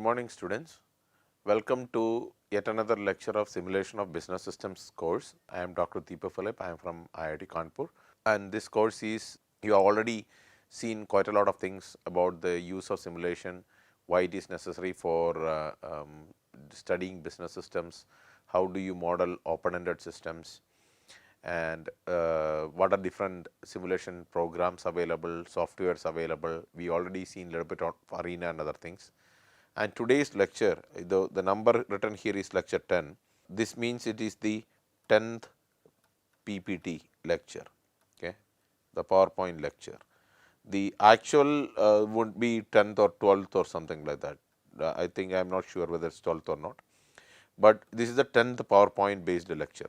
morning, students. Welcome to yet another lecture of Simulation of Business Systems course. I am Dr. Deepa Philip. I am from IIT Kanpur, and this course is, you have already seen quite a lot of things about the use of simulation, why it is necessary for studying business systems, how do you model open-ended systems, and what are different simulation programs available, softwares available. We already seen a little bit of Arena and other things. And today's lecture, the number written here is lecture 10. This means it is the 10th PPT lecture, okay, the PowerPoint lecture. The actual would be 10th or 12th or something like that. I think I am not sure whether it's 12th or not, but this is the 10th PowerPoint based lecture.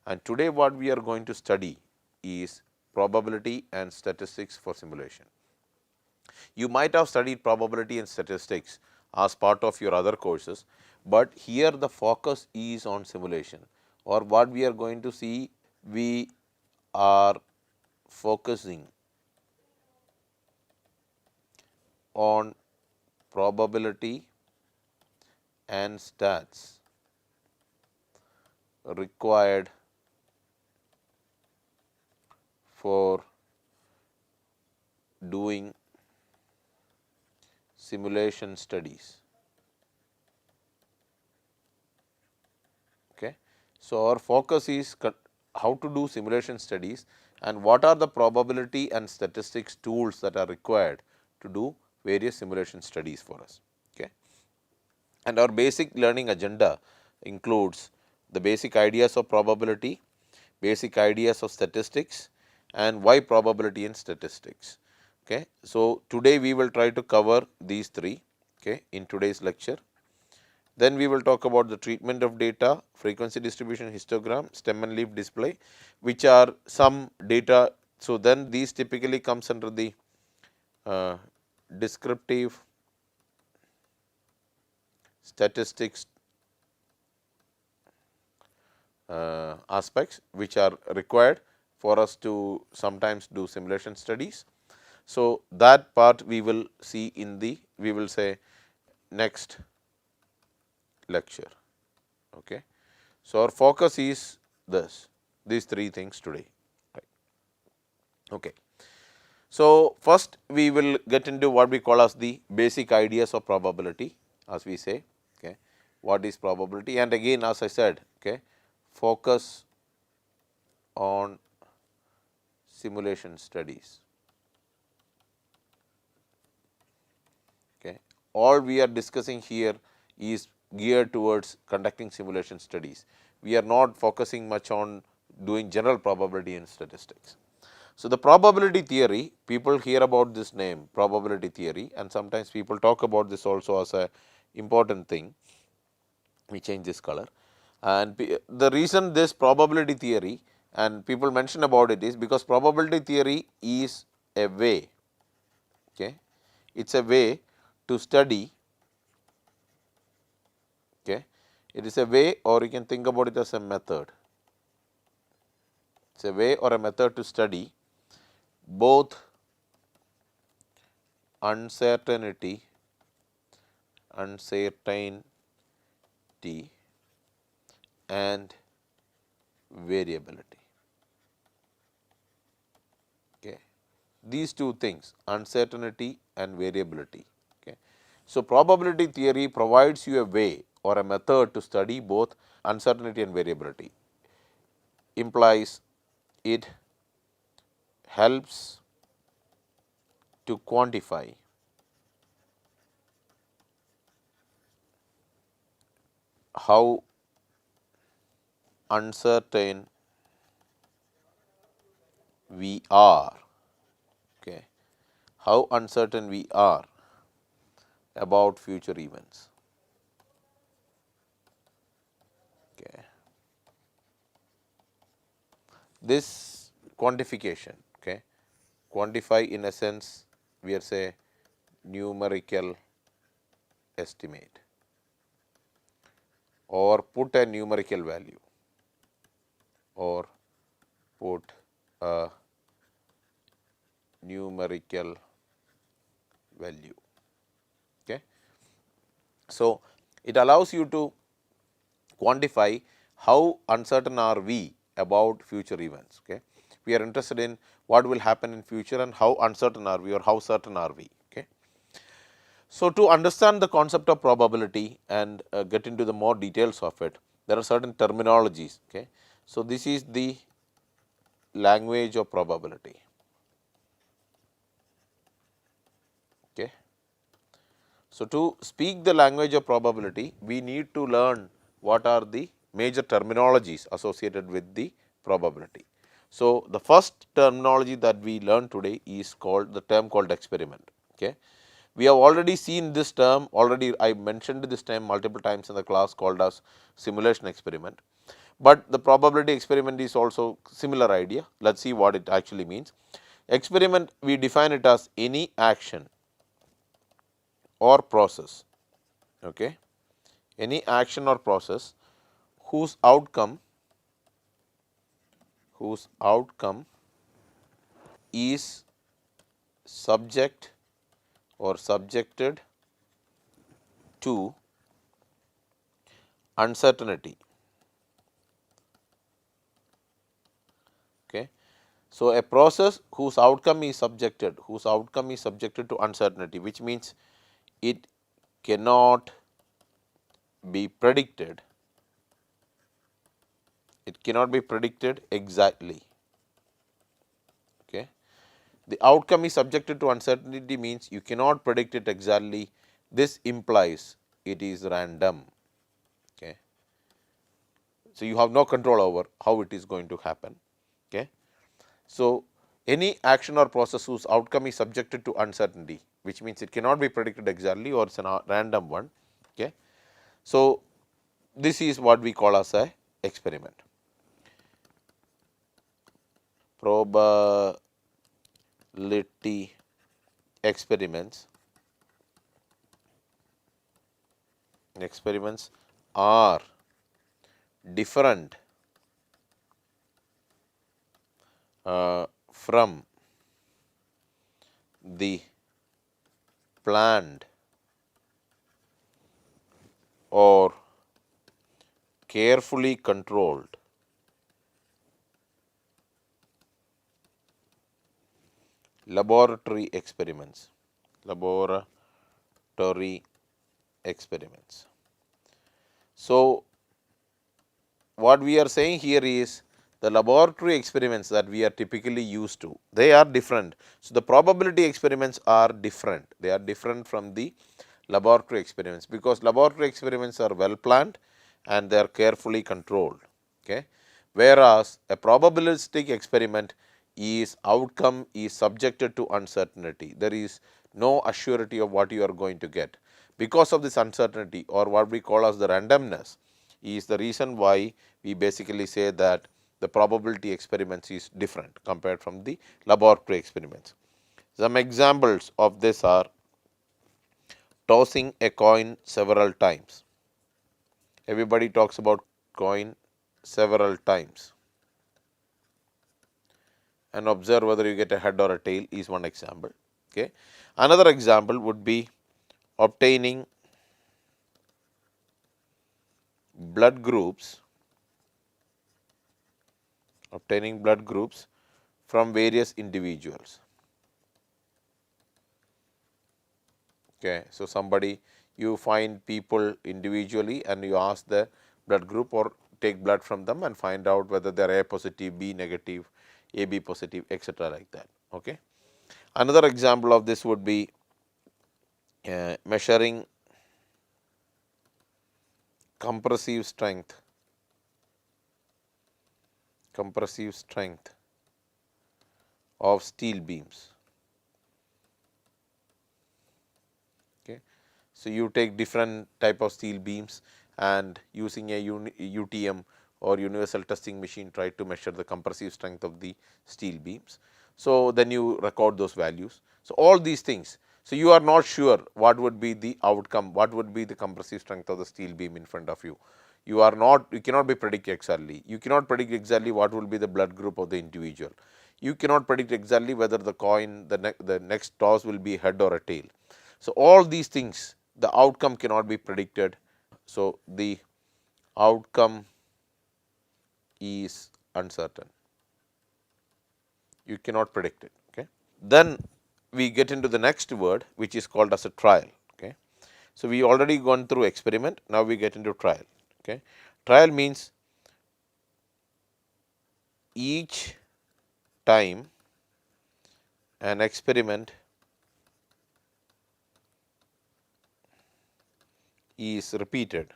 And today what we are going to study is probability and statistics for simulation. You might have studied probability and statistics as part of your other courses, but here the focus is on simulation, or what we are going to see, we are focusing on probability and stats required for doing simulation studies. Okay. So, our focus is how to do simulation studies and what are the probability and statistics tools that are required to do various simulation studies for us. Okay. And our basic learning agenda includes the basic ideas of probability, basic ideas of statistics, and why probability and statistics. Okay. So, today we will try to cover these three, okay, in today's lecture. Then we will talk about the treatment of data, frequency distribution histogram, stem and leaf display, which are some data. So, then these typically comes under the descriptive statistics aspects, which are required for us to sometimes do simulation studies. So, that part we will see in the, we will say, next lecture. Okay. So, our focus is these three things today. Right. Okay. So, first we will get into what we call as the basic ideas of probability, as we say. Okay. What is probability? And again, as I said, okay, focus on simulation studies. Okay. All we are discussing here is geared towards conducting simulation studies. We are not focusing much on doing general probability and statistics. So, the probability theory, people hear about this name probability theory, and sometimes people talk about this also as a important thing. We change this color, and the reason this probability theory and people mention about it is because probability theory is a way, okay, it is a way to study, okay, it is a way, or you can think about it as a method. It is a way or a method to study both uncertainty and variability. Okay. These two things, uncertainty and variability. Okay. So, probability theory provides you a way or a method to study both uncertainty and variability. Implies it helps to quantify how uncertain we are, okay, how uncertain we are about future events. Okay. This quantification, okay, quantify in a sense we are say numerical estimate or put a numerical value or put a numerical value. Okay. So, it allows you to quantify how uncertain are we about future events. Okay. We are interested in what will happen in future and how uncertain are we or how certain are we. Okay. So, to understand the concept of probability and get into the more details of it, there are certain terminologies. Okay. So, this is the language of probability. Okay. So, to speak the language of probability, we need to learn what are the major terminologies associated with the probability. So, the first terminology that we learn today is called the term called experiment. Okay. We have already seen this term, already I mentioned this term multiple times in the class called as simulation experiment, but the probability experiment is also similar idea. Let us see what it actually means. Experiment, we define it as any action or process, okay, any action or process whose outcome is subject or subjected to uncertainty. Okay. So, a process whose outcome is subjected to uncertainty, which means it cannot be predicted, exactly. Okay. The outcome is subjected to uncertainty means you cannot predict it exactly. This implies it is random. Okay. So, you have no control over how it is going to happen. Okay. So, any action or process whose outcome is subjected to uncertainty, which means it cannot be predicted exactly or it is a random one. Okay. So, this is what we call as a experiment. Probability experiments are different from the planned or carefully controlled laboratory experiments. So, what we are saying here is the laboratory experiments that we are typically used to, they are different. So, the probability experiments are different, they are different from the laboratory experiments, because laboratory experiments are well planned and they are carefully controlled. Okay. Whereas, a probabilistic experiment is outcome is subjected to uncertainty, there is no assurity of what you are going to get. Because of this uncertainty or what we call as the randomness is the reason why we basically say that the probability experiments is different compared from the laboratory experiments. Some examples of this are tossing a coin several times. Everybody talks about coin several times and observe whether you get a head or a tail is one example. Okay. Another example would be obtaining blood groups from various individuals. Okay. So, somebody, you find people individually and you ask the blood group or take blood from them and find out whether they are A positive, B negative, AB positive, etc., like that. Okay. Another example of this would be measuring compressive strength of steel beams. Okay. So, you take different type of steel beams and using a UTM or universal testing machine try to measure the compressive strength of the steel beams. So, then you record those values. So, all these things. So, you are not sure what would be the outcome, what would be the compressive strength of the steel beam in front of you. You are not, you cannot be predict exactly. You cannot predict exactly what will be the blood group of the individual. You cannot predict exactly whether the coin, the next toss will be head or a tail. So, all these things the outcome cannot be predicted. So, the outcome is uncertain, you cannot predict it. Okay. Then we get into the next word, which is called as a trial. Okay. So, we already gone through experiment, now we get into trial. Okay. Trial means each time an experiment is repeated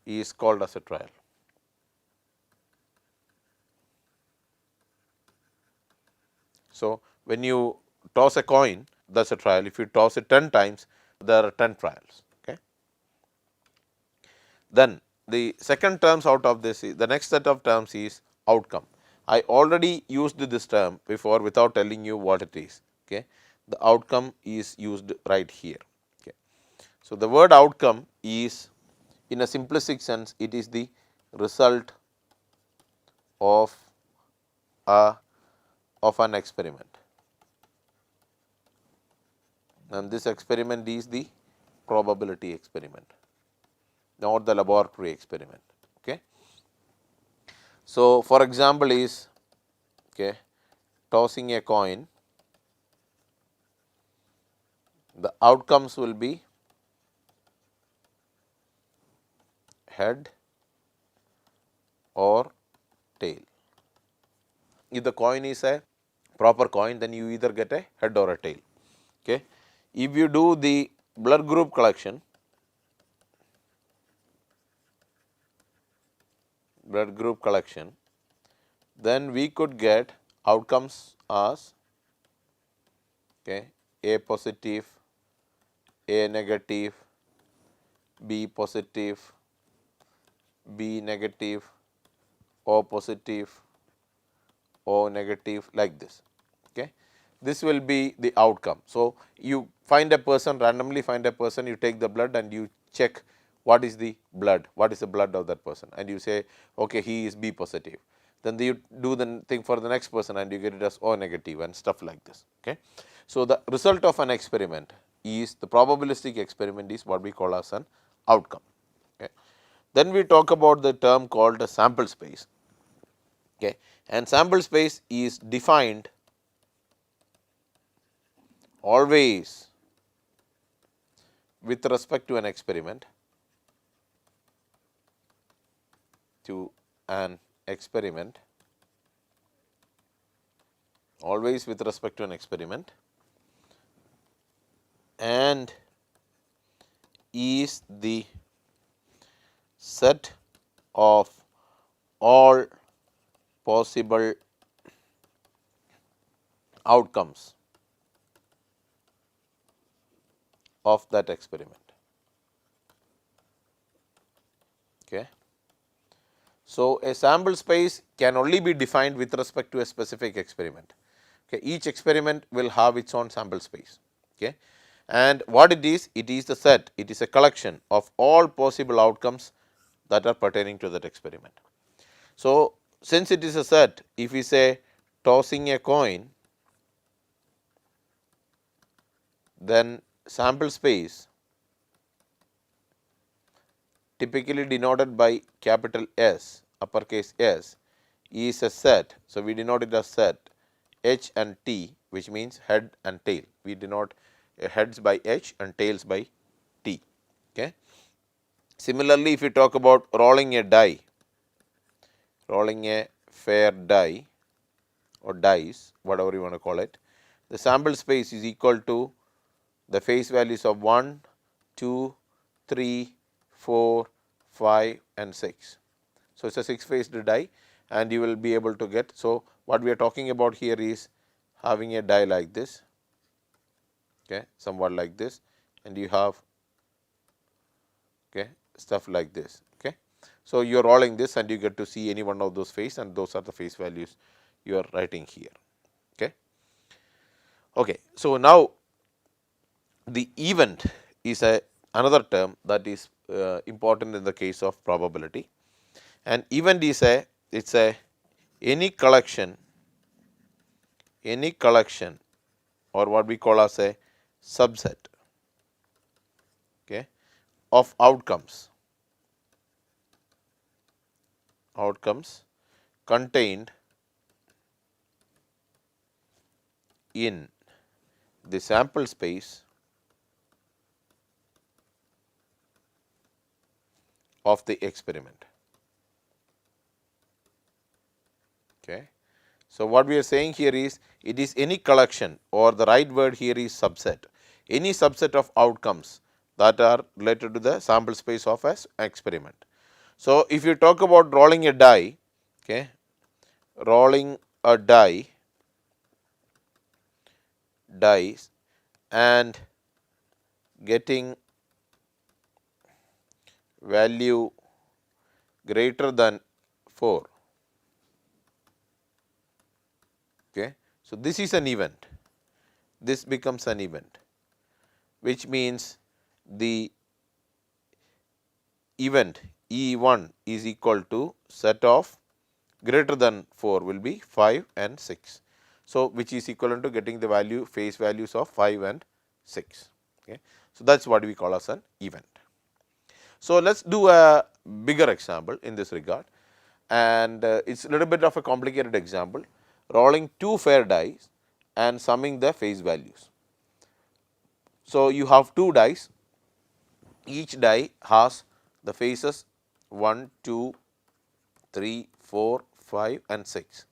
is called as a trial. So, when you toss a coin, that is a trial. If you toss it 10 times, there are 10 trials. Okay. Then the second terms out of this is, the next set of terms is outcome. I already used this term before without telling you what it is. Okay. The outcome is used right here. Okay. So, the word outcome is, in a simplistic sense, it is the result of an experiment, and this experiment is the probability experiment, not the laboratory experiment. Okay. So, for example, is tossing a coin, the outcomes will be head or tail. If the coin is a proper coin, then you either get a head or a tail. Okay. If you do the blood group collection, then we could get outcomes as A positive, A negative, B positive, B negative, O positive, O negative, like this. Okay. This will be the outcome. So, you find a person, randomly find a person, you take the blood and you check what is the blood, what is the blood of that person, and you say, okay, he is B positive. Then you do the thing for the next person and you get it as O negative and stuff like this. Okay. So, the result of an experiment is, the probabilistic experiment is what we call as an outcome. Okay. Then we talk about the term called a sample space. Okay. And sample space is defined always with respect to an experiment, always with respect to an experiment, and is the set of all possible outcomes of that experiment. Okay. So, a sample space can only be defined with respect to a specific experiment. Okay. Each experiment will have its own sample space. Okay. And what it is the set, it is a collection of all possible outcomes that are pertaining to that experiment. So, since it is a set, if we say tossing a coin, then sample space, typically denoted by capital S, uppercase S, is a set. So, we denote it as set H and T, which means head and tail. We denote heads by H and tails by T. Okay. Similarly, if you talk about rolling a die, rolling a fair die or dice, whatever you want to call it, the sample space is equal to the face values of 1, 2, 3, 4, 5 and 6. So, it is a 6 faced die and you will be able to get. So, what we are talking about here is having a die like this, somewhat like this, and you have stuff like this. So, you are rolling this and you get to see any one of those face, and those are the face values you are writing here. Okay. So, now the event is another term that is important in the case of probability, and event is it's a any collection or what we call as a subset, okay, of outcomes contained in the sample space of the experiment. Okay. So, what we are saying here is it is any collection, or the right word here is subset, any subset of outcomes that are related to the sample space of an experiment. So, if you talk about rolling a die, okay, rolling a dice and getting value greater than 4. Okay. So, this is an event, this becomes an event, which means the event E1 is equal to set of greater than 4 will be 5 and 6. So, which is equivalent to getting the value phase values of 5 and 6. Okay. So, that is what we call as an event. So, let us do a bigger example in this regard, and it is a little bit of a complicated example, rolling 2 fair dice and summing the phase values. So, you have 2 dice, each die has the phases 1, 2, 3, 4, 5 and 6.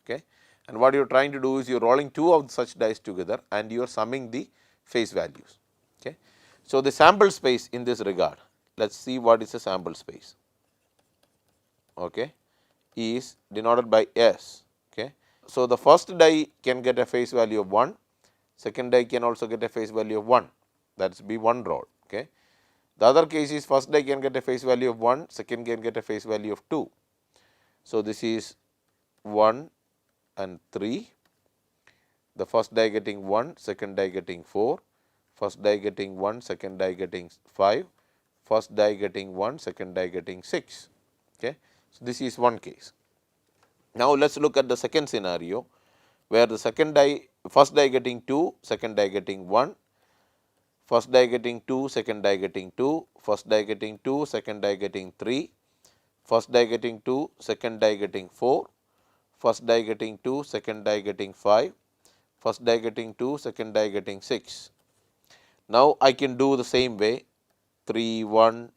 Okay. And what you are trying to do is you are rolling 2 of such dice together and you are summing the phase values. Okay. So, the sample space in this regard, let us see what is the sample space, okay, is denoted by S. Okay. So, the first die can get a phase value of 1, second die can also get a phase value of 1, that is be 1 roll. Okay. The other case is first die can get a phase value of 1, second can get a phase value of 2. So, this is 1 and 3, the first die getting 1, second die getting 4, first die getting 1, second die getting 5, first die getting 1, second die getting 6. Okay. So, this is one case. Now, let us look at the second scenario, where the second die, first die getting 2, second die getting 1, first die getting 2, second die getting 2, first die getting 2, second die getting 3, first die getting 2, second die getting 4, first die getting 2, second die getting 5, first die getting 2, second die getting 6. Now, I can do the same way 3 1,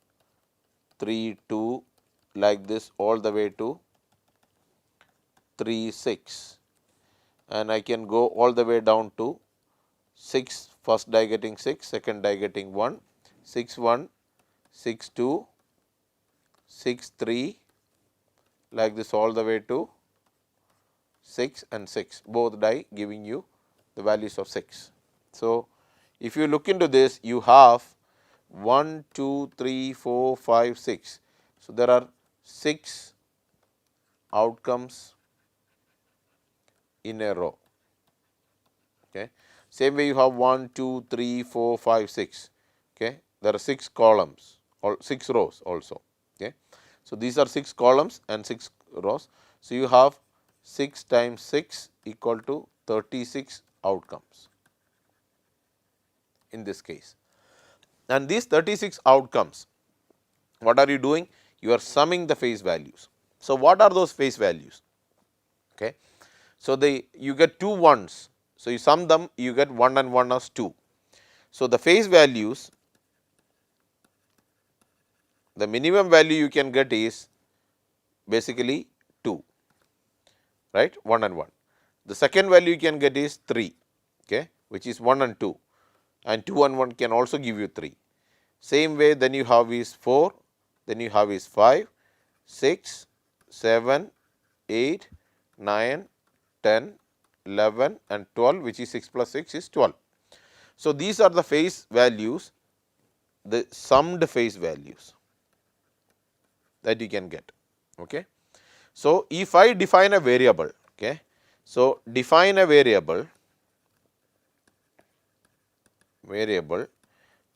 3 2 like this all the way to 3 6, and I can go all the way down to 6, first die getting 6, second die getting 1, 6 1, 6 2, 6 3 like this all the way to 6 and 6, both die giving you the values of 6. So, if you look into this, you have 1 2 3 4 5 6. So, there are 6 outcomes in a row. Okay. Same way you have 1 2 3 4 5 6. Okay. There are 6 columns or 6 rows also. Okay. So, these are 6 columns and 6 rows. So, you have 6 times 6 equal to 36 outcomes in this case. And these 36 outcomes, what are you doing? You are summing the phase values. So, what are those phase values? Okay. So, you get 2 ones. So, you sum them, you get 1 and 1 as 2. So, the phase values, the minimum value you can get is basically 2, right, 1 and 1. The second value you can get is 3, okay, which is 1 and 2, and 2 and 1 can also give you 3. Same way then you have is 4, then you have is 5, 6, 7, 8, 9, 10, 11 and 12, which is 6 plus 6 is 12. So, these are the phase values, the summed phase values that you can get. Okay. So, if I define a variable, okay, so define a variable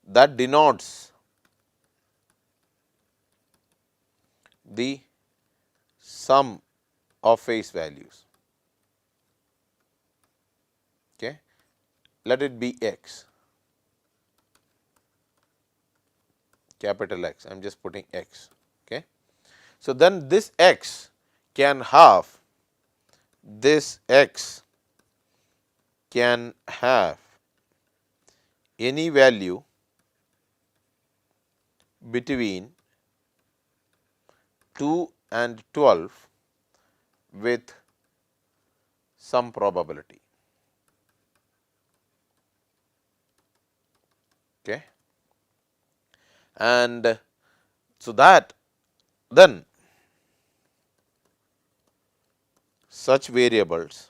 that denotes the sum of phase values. Okay. let it be x, capital X, I am just putting x. Okay. So, then this x can have any value between 2 and 12 with some probability. Okay. And so, that then such variables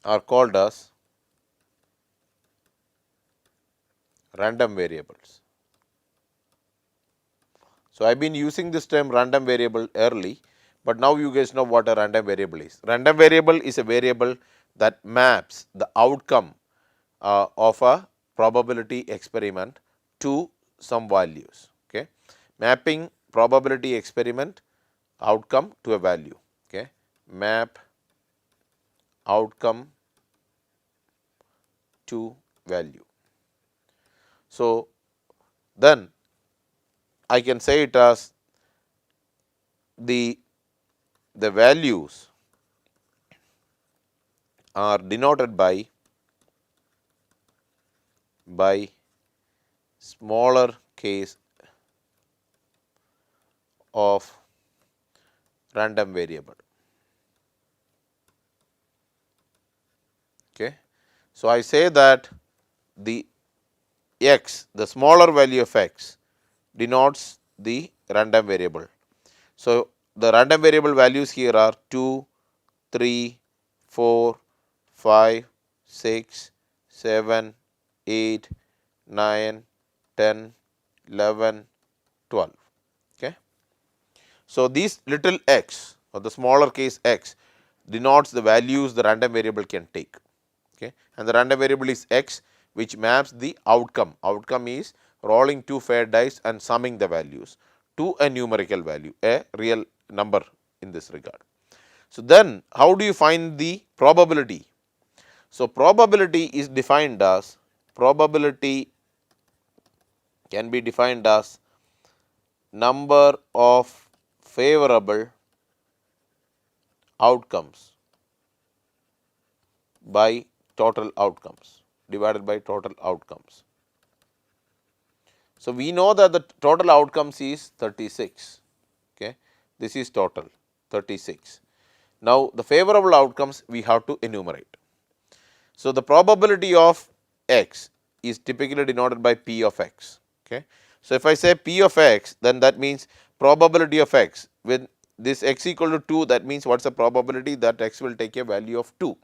are called as random variables. So, I have been using this term random variable early, but now you guys know what a random variable is. Random variable is a variable that maps the outcome of a probability experiment to some values. Okay. Mapping probability experiment outcome to a value. Okay. Map outcome to value. So, then I can say it as the values are denoted by smaller case of random variable. Okay. So, I say that the x, the smaller value of x denotes the random variable. So, the random variable values here are 2, 3, 4, 5, 6, 7, 8, 9, 10, 11, 12. Okay. So, these little x or the smaller case x denotes the values the random variable can take. Okay. And the random variable is x, which maps the outcome. Outcome is rolling 2 fair dice and summing the values to a numerical value, a real number in this regard. So, then how do you find the probability? So, probability is defined as can be defined as number of favorable outcomes by total outcomes divided by total outcomes. So, we know that the total outcomes is 36. Okay. This is total 36. Now, the favorable outcomes we have to enumerate. So, the probability of x is typically denoted by p of x. Okay. So, if I say p of x, then that means probability of x when this x equal to 2, that means what is the probability that x will take a value of 2,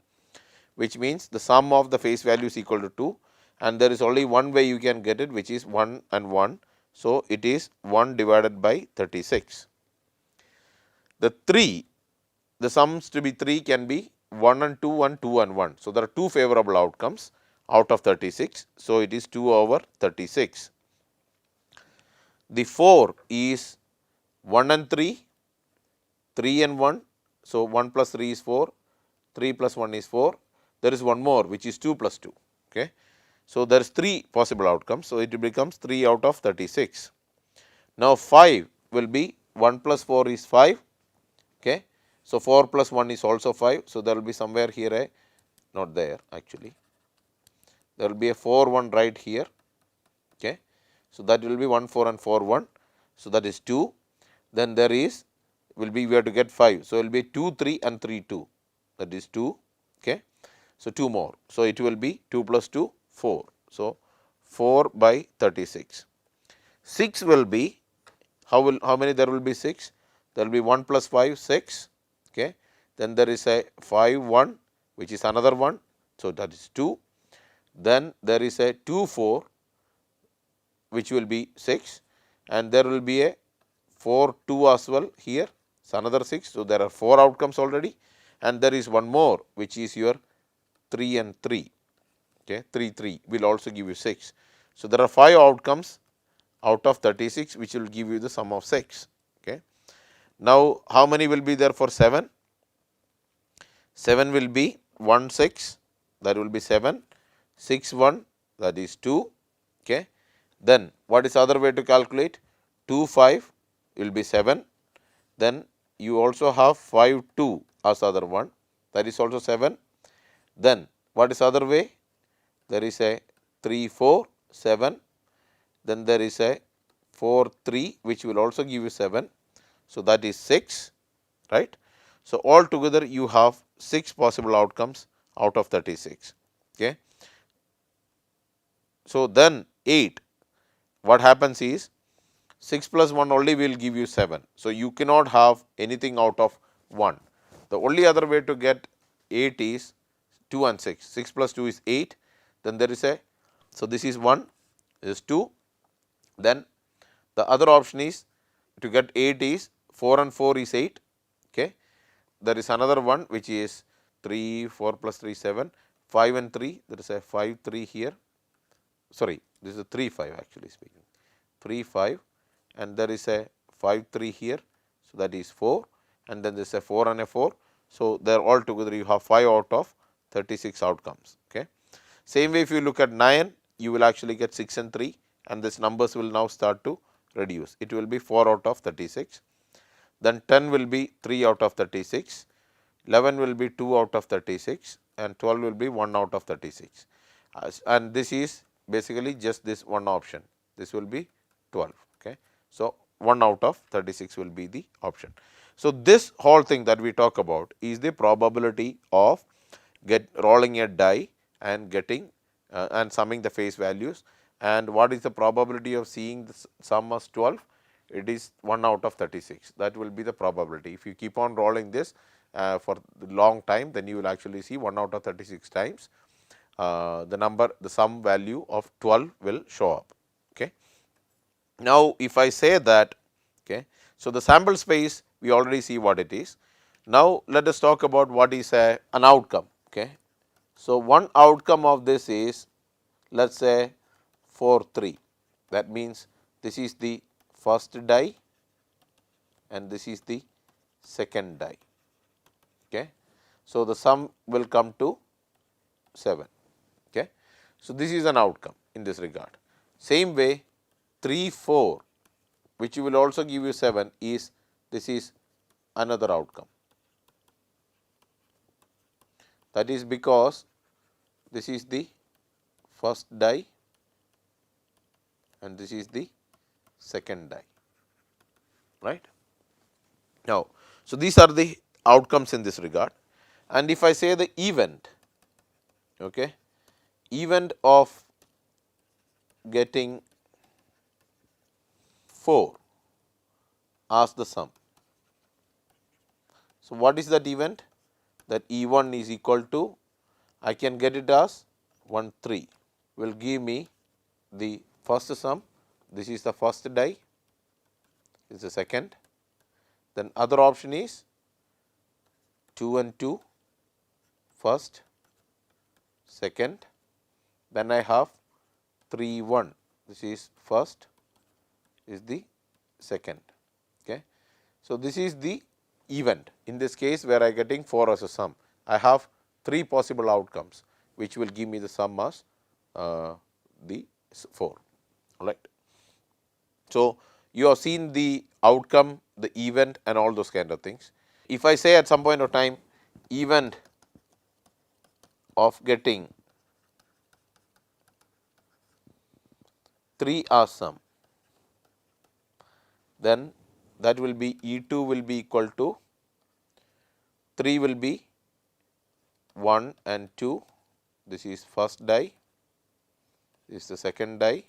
which means the sum of the face value is equal to 2, and there is only one way you can get it, which is 1 and 1. So, it is 1 divided by 36. The 3, the sums to be 3 can be 1 and 2 and 2 and 1. So, there are 2 favorable outcomes out of 36. So, it is 2 over 36. The 4 is 1 and 3, 3 and 1. So, 1 plus 3 is 4, 3 plus 1 is 4. There is one more, which is 2 plus 2. Okay. So, there is 3 possible outcomes. So, it becomes 3 out of 36. Now, 5 will be 1 plus 4 is 5. Okay. So, 4 plus 1 is also 5. So, there will be somewhere here a not there actually, there will be a 4 1 right here. Okay. So, that will be 1 4 and 4 1. So, that is 2. Then there is will be we have to get 5. So, it will be 2 3 and 3 2, that is 2. Okay. So, 2 more. So, it will be 2 plus 2 4. So, 4 by 36. 6 will be how many there will be 6? There will be 1 plus 5 6. Okay. Then there is a 5 1, which is another 1. So, that is 2. Then there is a 2 4, which will be 6, and there will be a 4 2 as well here. So, another 6. So, there are 4 outcomes already, and there is one more, which is your 3 and 3. Okay. 3 3 will also give you 6. So, there are 5 outcomes out of 36, which will give you the sum of 6. Okay. Now, how many will be there for 7? 7 will be 1 6, that will be 7, 6 1, that is 2. Okay. Then what is other way to calculate? 2 5 will be 7. Then you also have 5 2 as other one, that is also 7. Then what is other way? There is a 3 4 7. Then there is a 4 3, which will also give you 7. So, that is 6, right. So, altogether you have 6 possible outcomes out of 36. Okay. So, then 8, what happens is 6 plus 1 only will give you 7. So, you cannot have anything out of 1. The only other way to get 8 is 2 and 6. 6 plus 2 is 8. Then there is a, so this is 1, this is 2. Then the other option is to get 8 is 4 and 4 is 8. Okay. There is another one which is 3, 4 plus 3, 7, 5 and 3. There is a 5, 3 here. Sorry, this is a 3, 5 actually speaking. 3, 5, and there is a 5, 3 here. So, that is 4, and then there is a 4 and a 4. So, there all together you have 5 out of 36 outcomes. Okay. Same way, if you look at 9, you will actually get 6 and 3, and this numbers will now start to reduce. It will be 4 out of 36. Then 10 will be 3 out of 36, 11 will be 2 out of 36, and 12 will be 1 out of 36. And this is basically just this one option. This will be 12. Okay. So, 1 out of 36 will be the option. So, this whole thing that we talk about is the probability of rolling a die and getting and summing the face values. And what is the probability of seeing the sum as 12? It is 1 out of 36. That will be the probability. If you keep on rolling this for the long time, then you will actually see 1 out of 36 times the sum value of 12 will show up. Okay. Now, if I say that, okay, so the sample space we already see what it is. Now, let us talk about what is an outcome. Okay. So, one outcome of this is, let us say 4 3, that means this is the first die and this is the second die. Okay. So, the sum will come to 7. Okay. So, this is an outcome in this regard. Same way 3 4, which will also give you 7, is this is another outcome. That is because this is the first die and this is the second die, right. Now, so these are the outcomes in this regard, and if I say the event, okay, event of getting 4 as the sum. So, what is that event? That E1 is equal to, I can get it as 1 3 will give me the first sum. This is the first die, this is the second. Then other option is 2 and 2, first, second. Then I have 3 1, this is first, is the second. Okay. So, this is the event in this case where I am getting 4 as a sum. I have 3 possible outcomes which will give me the sum as the 4, all right. So, you have seen the outcome, the event and all those kind of things. If I say at some point of time event of getting 3 as sum, then that will be E2 will be equal to 3 will be 1 and 2, this is first die, this is the second die,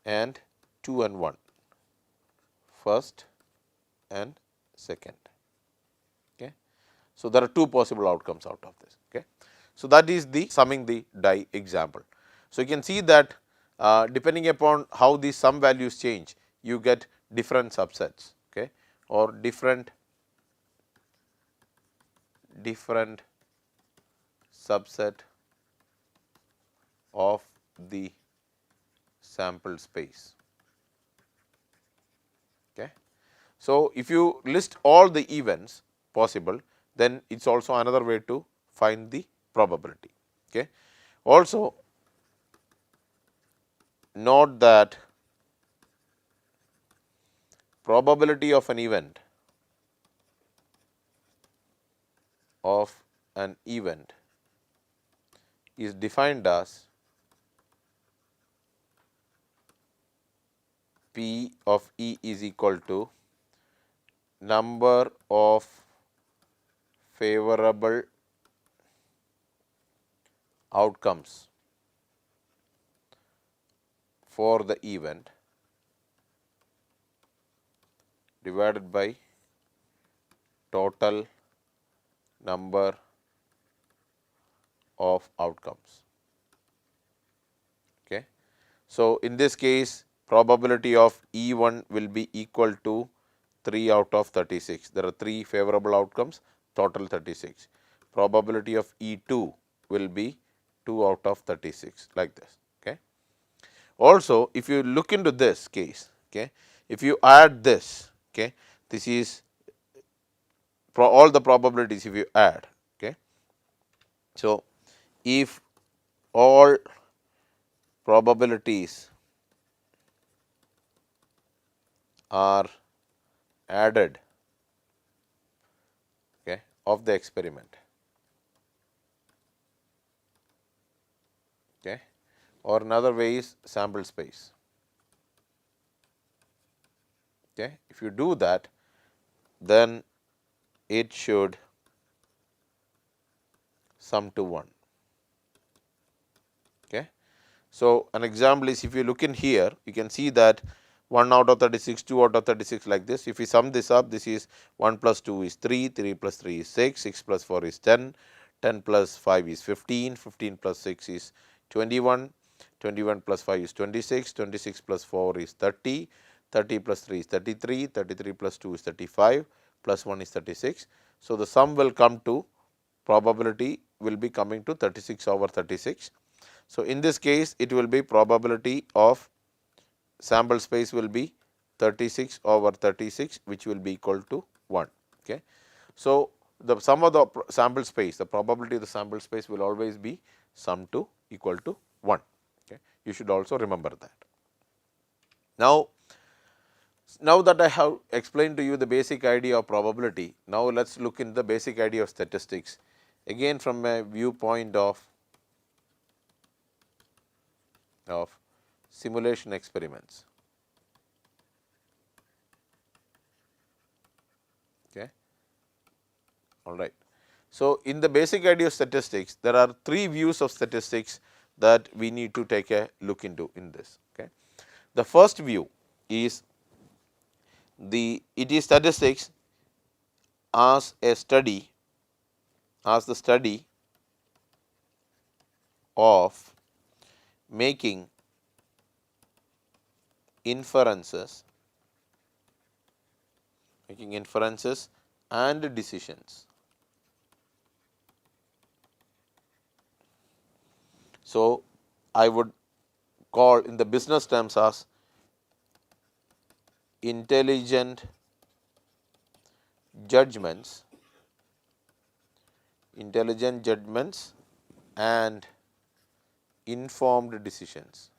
and 2 and 1, first and second. Okay. So, there are 2 possible outcomes out of this. Okay. So, that is the summing the die example. So, you can see that depending upon how the sum values change, you get different subsets, okay, or different subset of the sample space. Okay. So, if you list all the events possible, then it is also another way to find the probability. Okay. Also note that probability of an event is defined as P of E is equal to number of favorable outcomes for the event divided by total number of outcomes. Okay. So, in this case probability of E1 will be equal to 3 out of 36. There are 3 favorable outcomes, total 36. Probability of E2 will be 2 out of 36, like this. Okay. Also, if you look into this case, okay, if you add this, okay, this is all the probabilities if you add. Okay. So, if all probabilities are added, okay, of the experiment, okay, or another way is sample space. Okay. If you do that, then it should sum to 1. Okay. So, an example is if you look in here, you can see that 1 out of 36, 2 out of 36 like this. If we sum this up, this is 1 plus 2 is 3, 3 plus 3 is 6, 6 plus 4 is 10, 10 plus 5 is 15, 15 plus 6 is 21, 21 plus 5 is 26, 26 plus 4 is 30, 30 plus 3 is 33, 33 plus 2 is 35, plus 1 is 36. So, the sum will come to probability will be coming to 36 over 36. So, in this case it will be probability of sample space will be 36 over 36, which will be equal to 1. Okay. So, the sum of the sample space, the probability of the sample space will always be sum to equal to 1. Okay. You should also remember that. Now that I have explained to you the basic idea of probability, now let us look in the basic idea of statistics, again from a viewpoint of simulation experiments. Okay. All right. So, in the basic idea of statistics, there are 3 views of statistics that we need to take a look into in this. Okay. The first view is it is statistics as a study, as the study of making inferences and decisions. So, I would call in the business terms as intelligent judgments and informed decisions.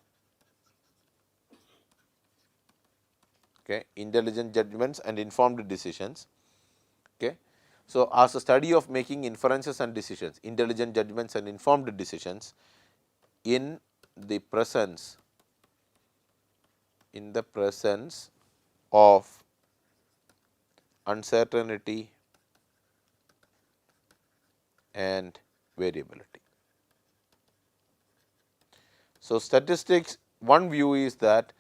Okay. Intelligent judgments and informed decisions. Okay. So, as a study of making inferences and decisions, intelligent judgments and informed decisions in the presence of uncertainty and variability. So, statistics, one view is that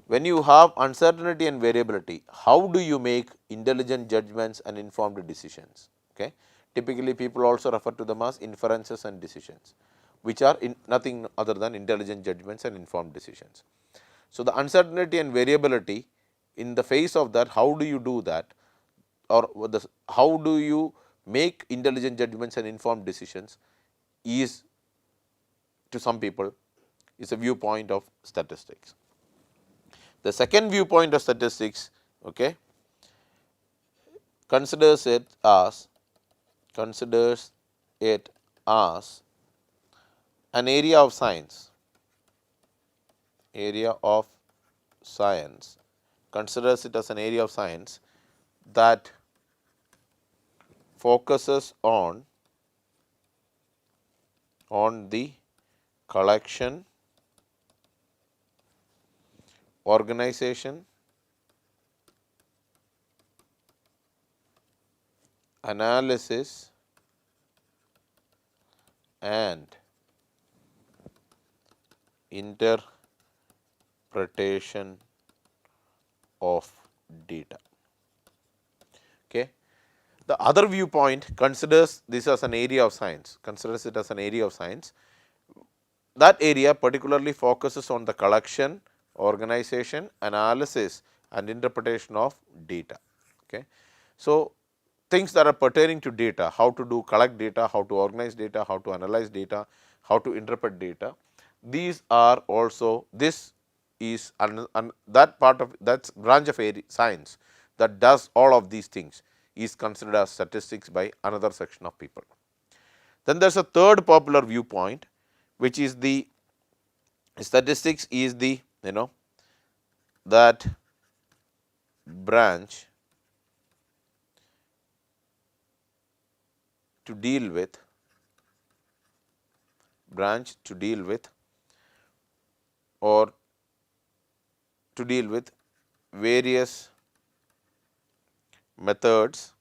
when you have uncertainty and variability, how do you make intelligent judgments and informed decisions? Okay. Typically, people also refer to them as inferences and decisions, which are nothing other than intelligent judgments and informed decisions. So, the uncertainty and variability, in the face of that, how do you do that, or how do you make intelligent judgments and informed decisions, is to some people is a viewpoint of statistics. The second viewpoint of statistics, okay, considers it as an area of science, considers it as an area of science that focuses on the collection, organization, analysis and interpretation of data. Okay. The other viewpoint considers this as an area of science, considers it as an area of science. That area particularly focuses on the collection, organization, analysis and interpretation of data. Okay. So, things that are pertaining to data, how to collect data, how to organize data, how to analyze data, how to interpret data, these are also, this is that part of that branch of science that does all of these things is considered as statistics by another section of people. Then there is a third popular viewpoint, which is the statistics is the that branch to deal with or to deal with various methods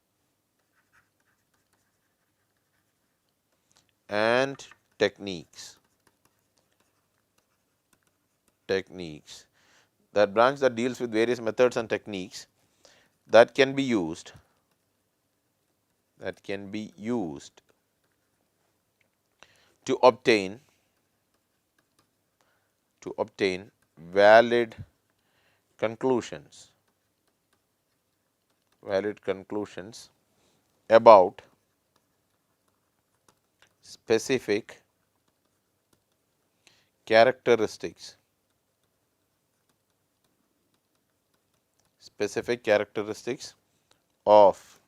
and techniques, that branch that deals with various methods and techniques that can be used to obtain valid conclusions about specific characteristics of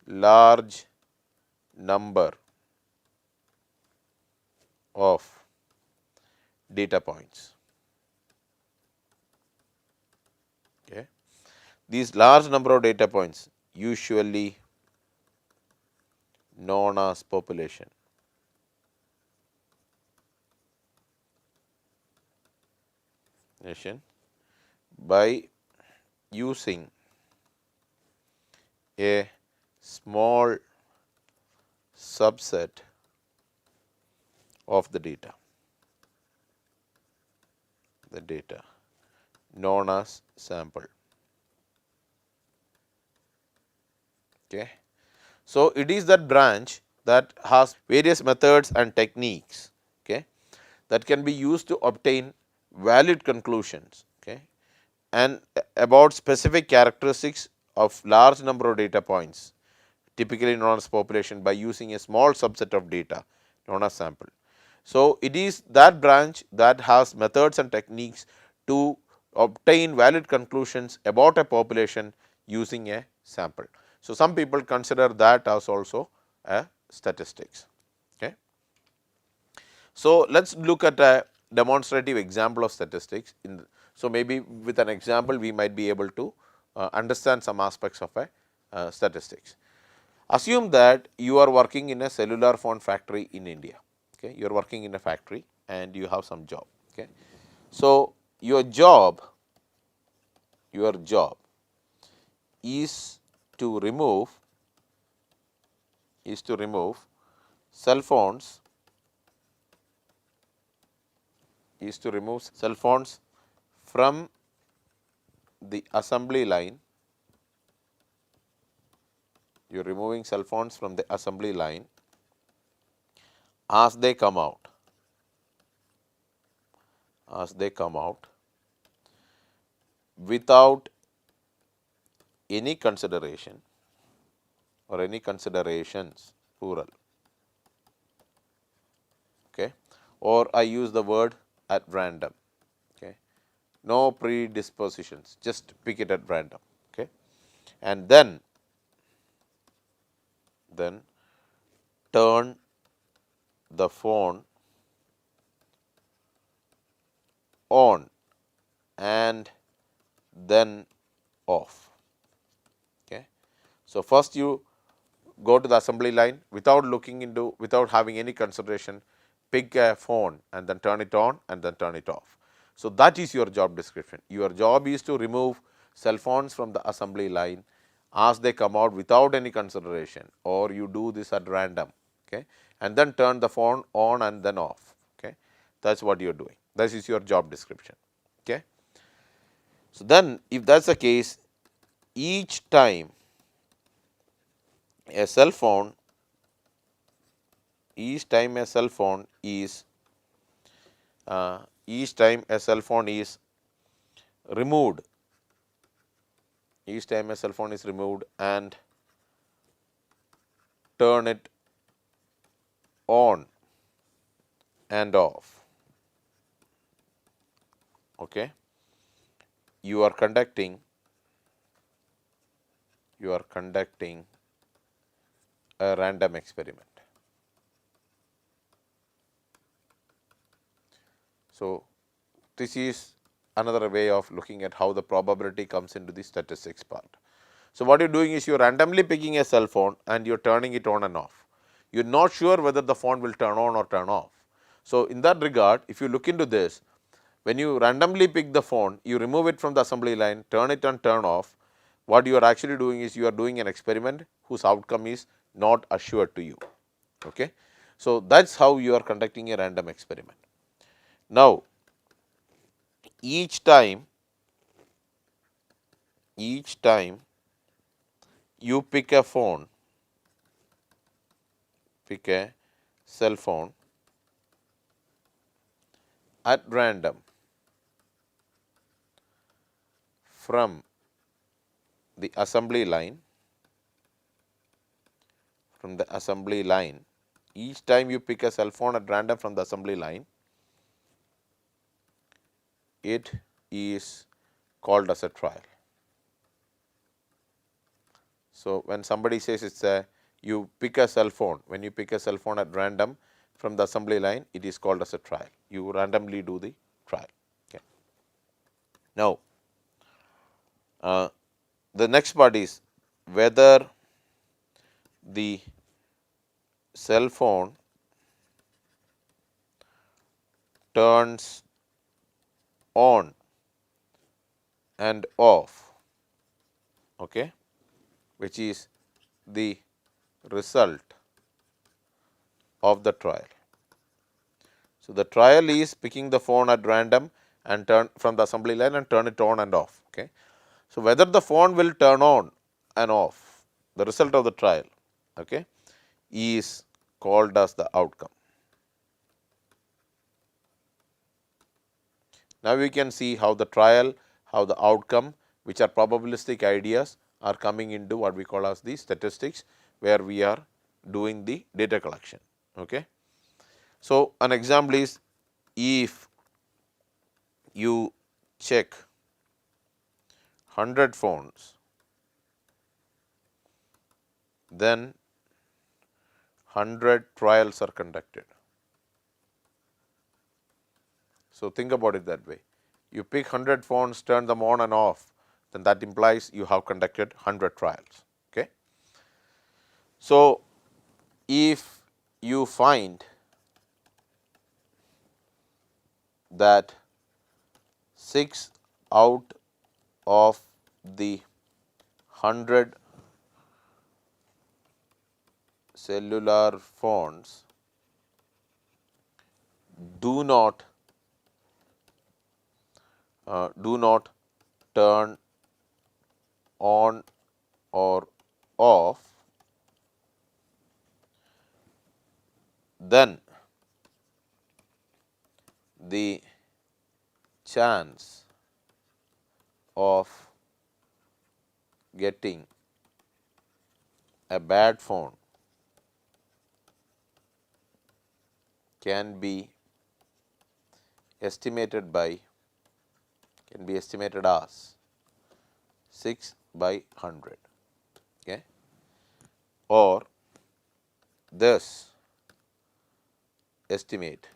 large number of data points. Okay. These large number of data points usually known as population. By using a small subset of the data known as sample. Okay. So, it is that branch that has various methods and techniques, okay, that can be used to obtain valid conclusions, okay, and about specific characteristics of large number of data points, typically known as population, by using a small subset of data known as sample. So, it is that branch that has methods and techniques to obtain valid conclusions about a population using a sample. So, some people consider that as also a statistics. Okay. So, let us look at a demonstrative example of statistics. So, maybe with an example we might be able to understand some aspects of a statistics. Assume that you are working in a cellular phone factory in India. Okay. You are working in a factory and you have some job. Okay. So, your job is to remove cell phones from the assembly line. You are removing cell phones from the assembly line as they come out, without any consideration or any considerations, plural, okay, or I use the word at random, okay, no predispositions, just pick it at random, okay, and then turn the phone on and then off. Okay. So, first you go to the assembly line without looking into, without having any consideration, pick a phone and then turn it on and then turn it off. So, that is your job description. Your job is to remove cell phones from the assembly line as they come out without any consideration, or you do this at random, okay, and then turn the phone on and then off. Okay. That is what you are doing. That is your job description. Okay. So, then if that is the case, each time a cell phone is each time a cell phone is removed, and turn it on and off. Okay. You are conducting a random experiment. So, this is another way of looking at how the probability comes into the statistics part. So, what you are doing is you are randomly picking a cell phone and you are turning it on and off. You are not sure whether the phone will turn on or turn off. So, in that regard, if you look into this, when you randomly pick the phone, you remove it from the assembly line, turn it and turn off. What you are actually doing is you are doing an experiment whose outcome is not assured to you. Okay. So, that is how you are conducting a random experiment. Now, each time you pick a cell phone at random from the assembly line, each time you pick a cell phone at random from the assembly line, it is called as a trial. So, when somebody says it's a, you pick a cell phone, when you pick a cell phone at random from the assembly line, it is called as a trial. You randomly do the trial. Okay. Now, the next part is whether the cell phone turns on and off, okay, which is the result of the trial. So, the trial is picking the phone at random and turn from the assembly line and turn it on and off. Okay. So, whether the phone will turn on and off, the result of the trial, okay, is called as the outcome. Now, we can see how the trial, how the outcome, which are probabilistic ideas, are coming into what we call as the statistics, where we are doing the data collection. Okay. So, an example is if you check 100 phones, then 100 trials are conducted. So, think about it that way. You pick 100 phones, turn them on and off, then that implies you have conducted 100 trials. Okay. So, if you find that 6 out of the 100 cellular phones do not turn on or off, then the chance of getting a bad phone can be estimated as 6 by 100, okay, or thus estimate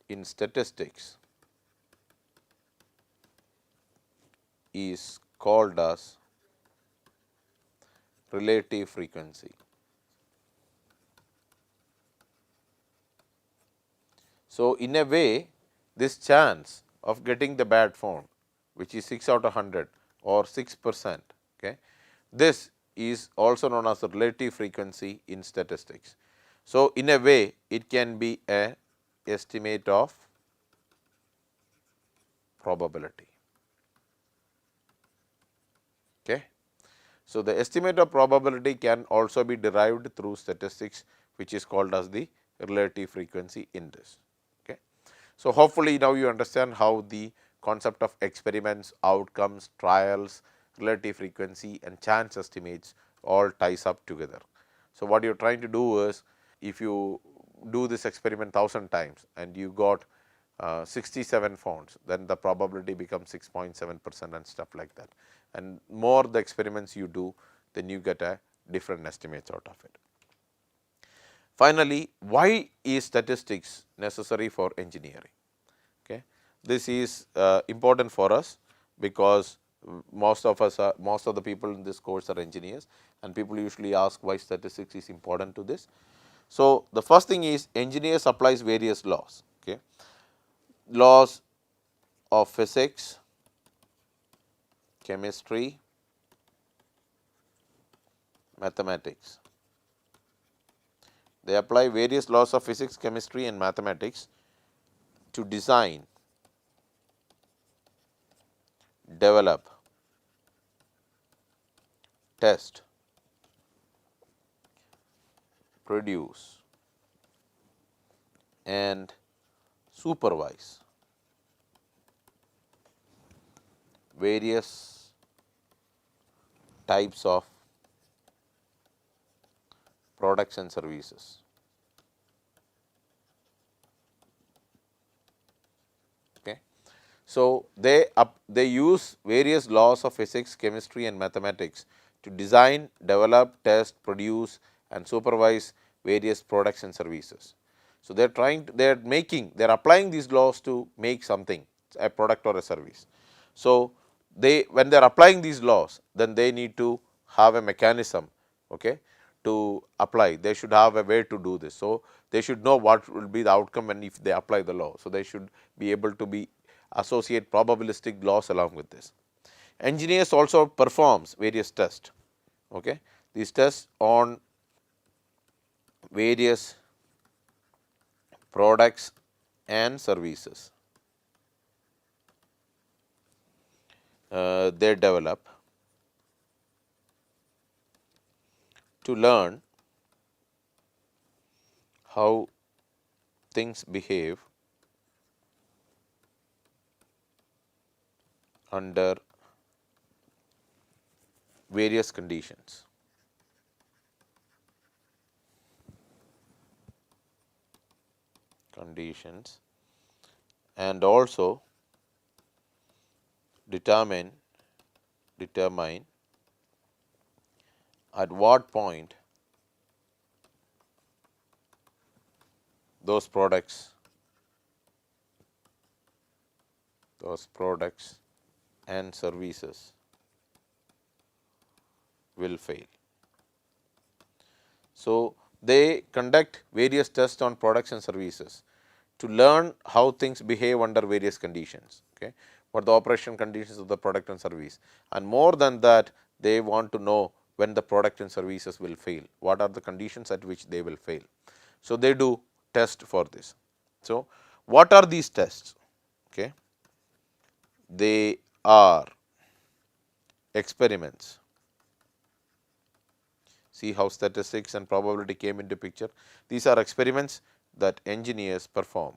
in statistics is called as relative frequency. So, in a way, this chance of getting the bad phone, which is 6 out of 100 or 6%, okay, this is also known as the relative frequency in statistics. So, in a way, it can be a estimate of probability. Okay. So, the estimate of probability can also be derived through statistics, which is called as the relative frequency index. Okay. So, hopefully, now you understand how the concept of experiments, outcomes, trials, relative frequency and chance estimates all ties up together. So, what you are trying to do is, if you do this experiment 1000 times and you got 67 phones, then the probability becomes 6.7% and stuff like that. And more the experiments you do, then you get a different estimates out of it. Finally, why is statistics necessary for engineering? Okay. This is important for us because most of the people in this course are engineers, and people usually ask why statistics is important to this. So, the first thing is engineers applies various laws, okay, laws of physics, chemistry, mathematics. They apply various laws of physics, chemistry and mathematics to design, develop, test, produce and supervise various types of products and services. Okay. So, they use various laws of physics, chemistry and mathematics to design, develop, test, produce and supervise various products and services. So, they are applying these laws to make something, a product or a service. So, when they are applying these laws, then they need to have a mechanism, okay, to apply. They should have a way to do this. So, they should know what will be the outcome and if they apply the law. So, they should be able to be associate probabilistic laws along with this. Engineers also performs various tests, okay. These tests on various products and services they develop to learn how things behave under various conditions. And also determine at what point those products and services will fail. So, they conduct various tests on products and services to learn how things behave under various conditions, okay, what the operation conditions of the product and service, and more than that they want to know when the product and services will fail, what are the conditions at which they will fail. So, they do test for this. So, what are these tests? Okay. They are experiments. See how statistics and probability came into picture. These are experiments that engineers perform.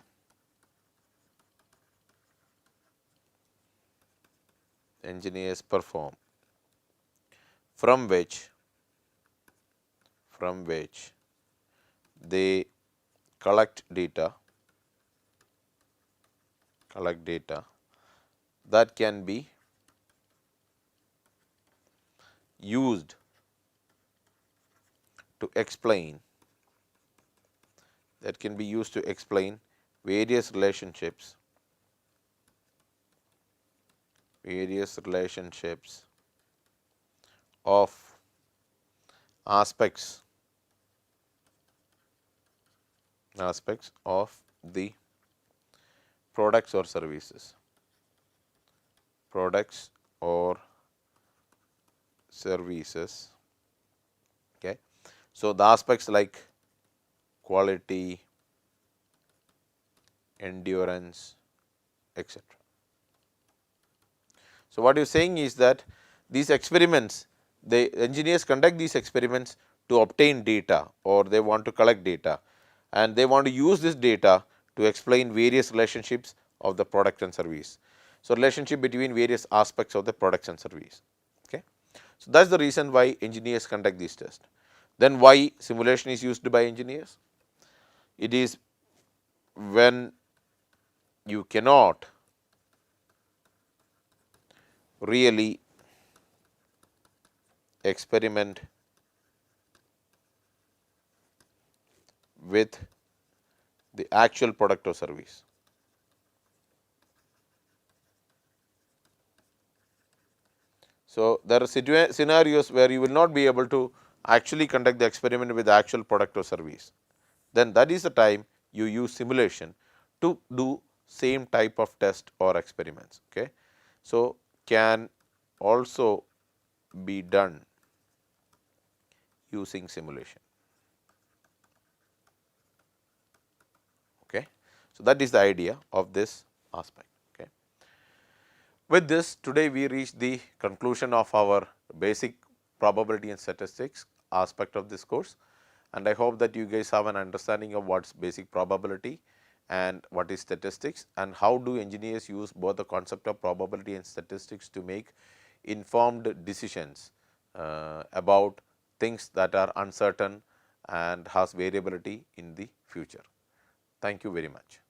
From which they collect data that can be used to explain that can be used to explain various relationships of aspects of the products or services. Okay. So, the aspects like quality, endurance, etc. So, what you are saying is that these experiments, the engineers conduct these experiments to obtain data, or they want to collect data, and they want to use this data to explain various relationships of the product and service. So, relationship between various aspects of the products and service. Okay. So, that is the reason why engineers conduct these tests. Then why simulation is used by engineers? It is when you cannot really experiment with the actual product or service. So, there are scenarios where you will not be able to actually conduct the experiment with the actual product or service. Then that is the time you use simulation to do same type of test or experiments. Okay. So, can also be done using simulation. Okay. So, that is the idea of this aspect. Okay. With this, today we reach the conclusion of our basic probability and statistics aspect of this course, and I hope that you guys have an understanding of what is basic probability and what is statistics, and how do engineers use both the concept of probability and statistics to make informed decisions about things that are uncertain and has variability in the future. Thank you very much.